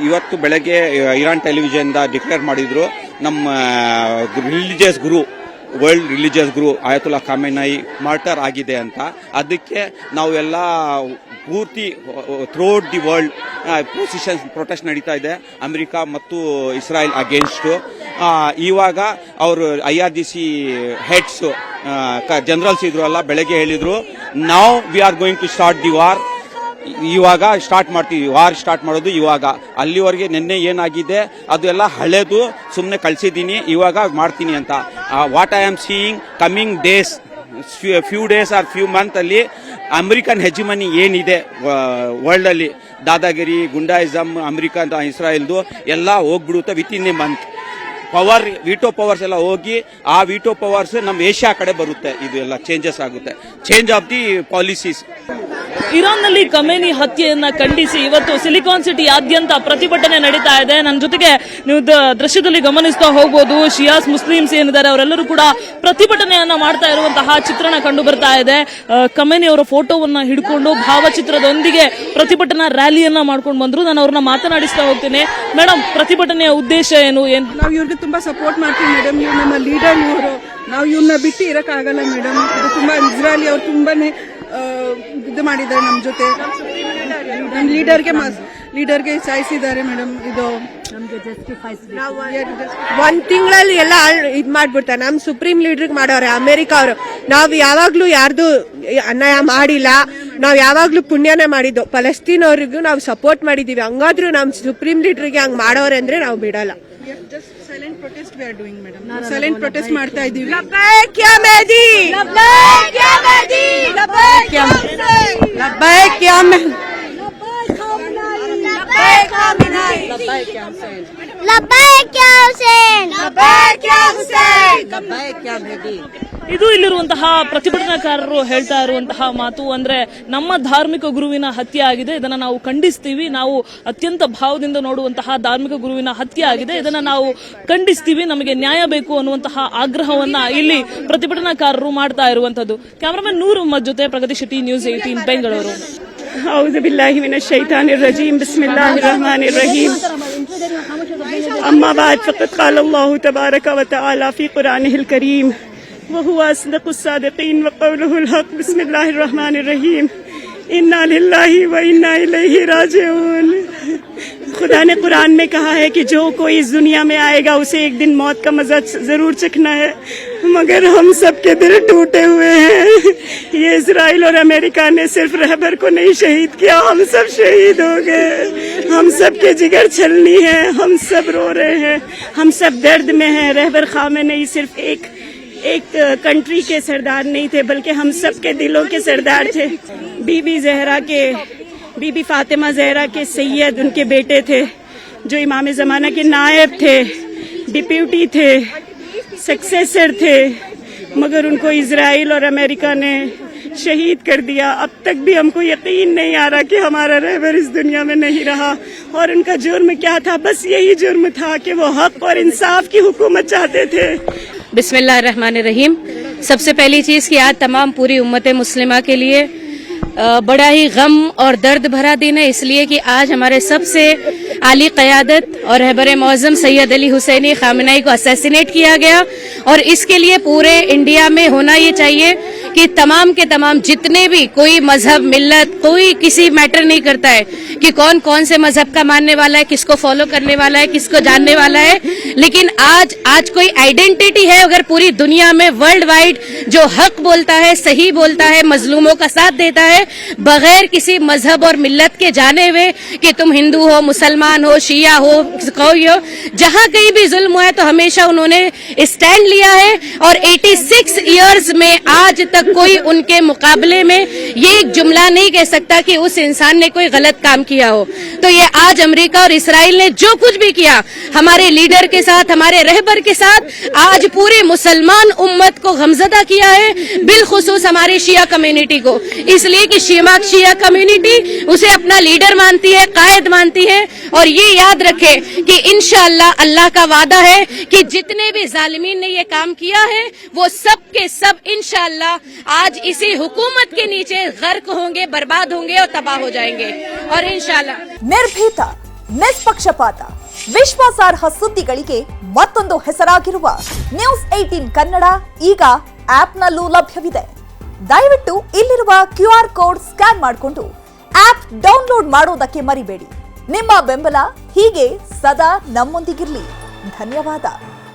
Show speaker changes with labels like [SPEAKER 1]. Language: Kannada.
[SPEAKER 1] ಇವತ್ತು ಬೆಳಗ್ಗೆ ಇರಾನ್ ಟೆಲಿವಿಷನ್ ಡಿಕ್ಲೇರ್ ಮಾಡಿದ್ರು, ನಮ್ಮ ರಿಲಿಜಿಯಸ್ ಗುರು, ವರ್ಲ್ಡ್ ರಿಲಿಜಿಯಸ್ ಗುರು ಆಯತುಲ್ಲಾ ಖಾಮೆನೈ ಮಾರ್ಟರ್ ಆಗಿದೆ ಅಂತ. ಅದಕ್ಕೆ ನಾವೆಲ್ಲ ಪೂರ್ತಿ ಥ್ರೂಔಟ್ ದಿ ವರ್ಲ್ಡ್ ಪ್ರೊಟೆಸ್ಟ್ ನಡೀತಾ ಇದೆ, ಅಮೆರಿಕ ಮತ್ತು ಇಸ್ರಾಯೇಲ್ ಅಗೇನ್ಸ್ಟ್. ಇವಾಗ ಅವರು IRGC ಹೆಡ್ಸ್ ಜನರಲ್ಸ್ ಇದ್ರಲ್ಲ, ಬೆಳಗ್ಗೆ ಹೇಳಿದ್ರು ನಾವು we are going to start the war. ಇವಾಗ ಸ್ಟಾರ್ಟ್ ಮಾಡ್ತೀವಿ, ವಾರ್ ಸ್ಟಾರ್ಟ್ ಮಾಡೋದು ಇವಾಗ. ಅಲ್ಲಿವರೆಗೆ ನಿನ್ನೆ ಏನಾಗಿದೆ ಅದು ಎಲ್ಲ ಹಳೇದು, ಸುಮ್ಮನೆ ಕಳಿಸಿದ್ದೀನಿ, ಇವಾಗ ಮಾಡ್ತೀನಿ ಅಂತ. What I am seeing coming days, few days are few month ಅಲ್ಲಿ ಅಮೆರಿಕನ್ ಹೆಜಿಮನಿ ಏನಿದೆ ವರ್ಲ್ಡ್ ಅಲ್ಲಿ, ದಾದಾಗಿರಿ, ಗುಂಡಾಯಿಸಮ್, ಅಮೆರಿಕನ್ ಇಸ್ರಾಯೇಲ್ದು ಎಲ್ಲ ಹೋಗ್ಬಿಡುತ್ತೆ with in a month. Power, veto powers ಎಲ್ಲ ಹೋಗಿ ಆ ವಿಟೋ ಪವರ್ಸ್ ನಮ್ಮ ಏಷ್ಯಾ ಕಡೆ ಬರುತ್ತೆ. ಇದು ಎಲ್ಲ ಚೇಂಜಸ್ ಆಗುತ್ತೆ, ಚೇಂಜ್ ಆಫ್ ದಿ ಪಾಲಿಸೀಸ್.
[SPEAKER 2] ಇರಾನ್ನಲ್ಲಿ ಖಮೇನಿ ಹತ್ಯೆಯನ್ನ ಖಂಡಿಸಿ ಇವತ್ತು ಸಿಲಿಕಾನ್ ಸಿಟಿಯಾದ್ಯಂತ ಪ್ರತಿಭಟನೆ ನಡೀತಾ ಇದೆ. ನನ್ನ ಜೊತೆಗೆ ನೀವು ದೃಶ್ಯದಲ್ಲಿ ಗಮನಿಸ್ತಾ ಹೋಗಬಹುದು, ಶಿಯಾಸ್ ಮುಸ್ಲಿಮ್ಸ್ ಏನಿದ್ದಾರೆ ಅವರೆಲ್ಲರೂ ಕೂಡ ಪ್ರತಿಭಟನೆಯನ್ನ ಮಾಡ್ತಾ ಇರುವಂತಹ ಚಿತ್ರಣ ಕಂಡು ಬರ್ತಾ ಇದೆ. ಖಮೇನಿ ಅವರ ಫೋಟೋವನ್ನ ಹಿಡ್ಕೊಂಡು ಭಾವಚಿತ್ರದೊಂದಿಗೆ ಪ್ರತಿಭಟನಾ ರ್ಯಾಲಿಯನ್ನ ಮಾಡ್ಕೊಂಡು ಬಂದ್ರು. ನಾನು ಅವ್ರನ್ನ ಮಾತನಾಡಿಸ್ತಾ ಹೋಗ್ತೇನೆ. ಮೇಡಮ್, ಪ್ರತಿಭಟನೆಯ ಉದ್ದೇಶ ಏನು?
[SPEAKER 3] ನಾವು ಇವ್ರಿಗೆ ತುಂಬಾ ಸಪೋರ್ಟ್ ಮಾಡ್ತೀವಿ ಮೇಡಮ್. ಇವ್ರು ನಮ್ಮ ಲೀಡರ್, ಇವರು, ನಾವು ಇವ್ರನ್ನ ಬಿಟ್ಟು ಇರಕ್ಕಾಗಲ್ಲ ಮೇಡಮ್. ಇದು ತುಂಬಾ ಇಸ್ರಾಯೇಲಿ ಅವ್ರು ತುಂಬಾನೇ ಇದು ಮಾಡಿದ್ದಾರೆ ನಮ್ಮ ಜೊತೆ. ನಮ್ಮ ಲೀಡರ್ಗೆ ಸಾಯಿಸಿದ್ದಾರೆ ಮೇಡಮ್. ಇದು
[SPEAKER 4] ಒಂದ್ ತಿಂಗಳಲ್ಲಿ ಎಲ್ಲ ಇದ್ ಮಾಡ್ಬಿಡ್ತಾರೆ. ನಮ್ ಸುಪ್ರೀಂ ಲೀಡರ್ ಮಾಡವ್ರೆ ಅಮೆರಿಕ ಅವರು. ನಾವ್ ಯಾವಾಗ್ಲೂ ಯಾರ್ದು ಅನ್ಯಾಯ ಮಾಡಿಲ್ಲ, ನಾವ್ ಯಾವಾಗ್ಲೂ ಪುಣ್ಯನೇ ಮಾಡಿದ್ದು. ಫಲಸ್ತೀನ್ ಅವ್ರಿಗೂ ನಾವು ಸಪೋರ್ಟ್ ಮಾಡಿದೀವಿ. ಹಂಗಾದ್ರೂ ನಮ್ ಸುಪ್ರೀಂ ಲೀಡರ್ಗೆ ಹಂಗ್ ಮಾಡೋರೆ ಅಂದ್ರೆ ನಾವು ಬಿಡಲ್ಲ.
[SPEAKER 3] Silent protest we are doing madam. Silent protest ಮಾಡ್ತಾ ಇದೀವಿ.
[SPEAKER 4] ಲಬ್ಬೈಕ್ ಯಾ ಮೆಹದಿ, ಲಬ್ಬೈಕ್ ಯಾ ಮೆಹದಿ, ಲಬ್ಬೈಕ್ ಯಾ ಮೆಹದಿ, ಲಬ್ಬೈಕ್ ಯಾ ಮೆಹದಿ, ಲಬ್ಬೈಕ್ ಯಾ ಮೆಹದಿ, ಲಬ್ಬೈಕ್ ಯಾ ಹುಸೈನ್, ಲಬ್ಬೈಕ್ ಯಾ ಹುಸೈನ್, ಲಬ್ಬೈಕ್ ಯಾ ಹುಸೈನ್, ಲಬ್ಬೈಕ್ ಯಾ ಮೆಹದಿ.
[SPEAKER 2] ಇದು ಇಲ್ಲಿರುವಂತಹ ಪ್ರತಿಭಟನಾಕಾರರು ಹೇಳ್ತಾ ಇರುವಂತಹ ಮಾತು. ಅಂದ್ರೆ ನಮ್ಮ ಧಾರ್ಮಿಕ ಗುರುವಿನ ಹತ್ಯೆ ಆಗಿದೆ, ಇದನ್ನ ನಾವು ಖಂಡಿಸ್ತೀವಿ. ನಾವು ಅತ್ಯಂತ ಭಾವದಿಂದ ನೋಡುವಂತಹ ಧಾರ್ಮಿಕ ಗುರುವಿನ ಹತ್ಯೆ ಆಗಿದೆ, ಇದನ್ನ ನಾವು ಖಂಡಿಸ್ತೀವಿ. ನಮಗೆ ನ್ಯಾಯ ಬೇಕು ಅನ್ನುವಂತಹ ಆಗ್ರಹವನ್ನ ಇಲ್ಲಿ ಪ್ರತಿಭಟನಾಕಾರರು ಮಾಡ್ತಾ ಇರುವಂತದ್ದು. ಕ್ಯಾಮರಾಮನ್ ನೂರ್ ಮೊಹಮ್ಮದ್ ಜೊತೆ ಪ್ರಗತಿ ಶೆಟ್ಟಿ, ನ್ಯೂಸ್ 18 ಬೆಂಗಳೂರು.
[SPEAKER 3] ಅೌಜು ಬಿಲ್ಲಾಹಿ ಮಿನಶ್ ಶೈತಾನಿರ್ ರಜೀಮ್, ಬಿಸ್ಮಿಲ್ಲಾಹಿರ್ ರಹಮಾನಿರ್ ರಹೀಮ್. ಅಮ್ಮಾ ಬಾದ್ ಫಕತ್ क़ाल ಅಲ್ಲಾಹು ತಬಾರಕ ವ ತಆಲಾ ಫೀ ಕುರಾನಿಹಿಲ್ ಕರೀಮ್ وهو أصدق الصادقين وقوله الحق. بسم الله الرحمن الرحيم. इन्ना लिल्लाहि व इन्ना इलैहि राजिऊन. खुदा ने कुरान में कहा है कि जो कोई इस दुनिया में आएगा उसे एक दिन मौत का मजा जरूर चखना है, मगर हम सब के दिल टूटे हुए हैं. ये इजराइल और अमेरिका ने सिर्फ रहबर को नहीं शहीद किया, हम सब शहीद हो गए. हम सब के जिगर छलनी है, हम सब रो रहे हैं, हम सब दर्द में हैं. रहबर खामेनी सिर्फ एक कंट्री के सरदार नहीं थे, बल्कि हम सब के दिलों के सरदार थे. बीबी फातिमा जहरा के सैयद उनके बेटे थे, जो इमाम ज़माना के नायब थे, डिप्यूटी थे, सक्सेसर थे, मगर उनको इजराइल और अमेरिका ने शहीद कर दिया. अब तक भी हमको यकीन नहीं आ रहा कि हमारा रहबर इस दुनिया में नहीं रहा. और उनका जुर्म क्या था? बस यही जुर्म था कि वो हक और इंसाफ की हुकूमत चाहते थे.
[SPEAKER 5] बिस्मिल्लाहिर्रहमानिर्रहीम. सबसे पहली चीज कि आज तमाम पूरी उम्मत मुस्लिमा के लिए बड़ा ही गम और दर्द भरा दिन है, इसलिए कि आज हमारे सबसे आली क़यादत और रहबर मौज़म सैयद अली हुसैनी खामेनी को असैसिनेट किया गया. और इसके लिए पूरे इंडिया में होना ये चाहिए कि तमाम के तमाम जितने भी कोई मजहब, मिल्लत, कोई किसी मैटर नहीं करता है कि कौन कौन से मजहब का मानने वाला है, किसको फॉलो करने वाला है, किसको जानने वाला है, लेकिन आज कोई आइडेंटिटी है. अगर पूरी दुनिया में वर्ल्ड वाइड जो हक बोलता है, सही बोलता है, मजलूमों का साथ देता है, बगैर किसी मजहब और मिल्लत के जाने हुए कि तुम हिंदू हो, मुसलमान हो, शिया हो, कोई हो, जहां कहीं भी जुल्म हुआ है तो हमेशा उन्होंने स्टैंड लिया है. और 86 इयर्स में आज तक कोई उनके मुकाबले में ये एक जुमला नहीं कह सकता कि उस इंसान ने कोई गलत काम किया हो. तो ये आज अमेरिका और इसराइल ने जो कुछ भी किया हमारे लीडर के साथ, हमारे रहबर के साथ, आज पूरी मुसलमान उम्मत को गमजदा किया है, बिलखुसूस हमारी शिया कम्युनिटी को. इसलिए कि शिया कम्युनिटी उसे अपना लीडर मानती है, कायद मानती है. और ये याद रखे कि इंशाअल्लाह अल्लाह का वादा है कि जितने भी जालिमीन ने ये काम किया है वो सब के सब इंशाअल्लाह आज इसी हुकूमत के नीचे गर्क होंगे, बर्बाद होंगे और तबाह हो जाएंगे. और इंशाअल्लाह
[SPEAKER 6] निर्भीता, ನಿಷ್ಪಕ್ಷಪಾತ, ವಿಶ್ವಾಸಾರ್ಹ ಸುದ್ದಿಗಳಿಗೆ ಮತ್ತೊಂದು ಹೆಸರಾಗಿರುವ ನ್ಯೂಸ್ 18 ಕನ್ನಡ ಈಗ ಆಪ್ನಲ್ಲೂ ಲಭ್ಯವಿದೆ. ದಯವಿಟ್ಟು ಇಲ್ಲಿರುವ QR ಕೋಡ್ ಸ್ಕ್ಯಾನ್ ಮಾಡಿಕೊಂಡು ಆಪ್ ಡೌನ್ಲೋಡ್ ಮಾಡೋದಕ್ಕೆ ಮರಿಬೇಡಿ. ನಿಮ್ಮ ಬೆಂಬಲ ಹೀಗೆ ಸದಾ ನಮ್ಮೊಂದಿಗಿರಲಿ. ಧನ್ಯವಾದ.